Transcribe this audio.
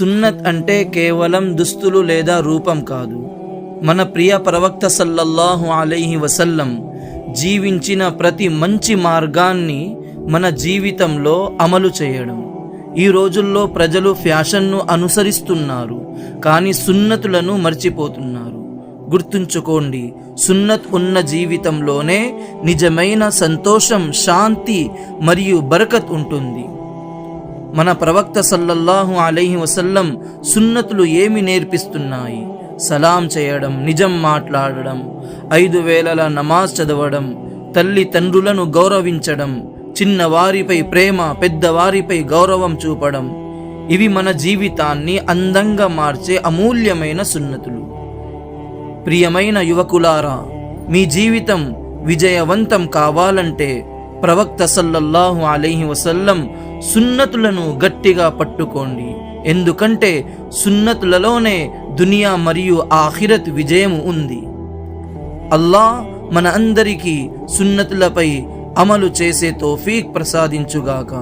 సున్నత్ అంటే కేవలం దుస్తులు లేదా రూపం కాదు. మన ప్రియ ప్రవక్త సల్లల్లాహు అలైహి వసల్లం జీవించిన ప్రతి మంచి మార్గాన్ని మన జీవితంలో అమలు చేయడం. ఈ రోజుల్లో ప్రజలు ఫ్యాషన్ను అనుసరిస్తున్నారు, కానీ సున్నతులను మర్చిపోతున్నారు. గుర్తుంచుకోండి, సున్నత్ ఉన్న జీవితంలోనే నిజమైన సంతోషం, శాంతి మరియు బరకత్ ఉంటుంది. మన ప్రవక్త సల్లల్లాహు అలైహి వసల్లం సున్నతులు ఏమి నేర్పిస్తున్నాయి? సలాం చేయడం, నిజం మాట్లాడడం, 5 వేళల నమాజ్ చదవడం, తల్లి తండ్రులను గౌరవించడం, చిన్నవారిపై ప్రేమ, పెద్దవారిపై గౌరవం చూపడం. ఇవి మన జీవితాన్ని అందంగా మార్చే అమూల్యమైన సున్నతులు. ప్రియమైన యువకులారా, మీ జీవితం విజయవంతం కావాలంటే ప్రవక్త సల్లల్లాహు అలైహి వసల్లం సున్నతులను గట్టిగా పట్టుకోండి. ఎందుకంటే సున్నతులలోనే దునియా మరియు ఆఖిరత్ విజయం ఉంది. అల్లాహ్ మన అందరికీ సున్నతులపై అమలు చేసే తౌఫీక్ ప్రసాదించుగాక.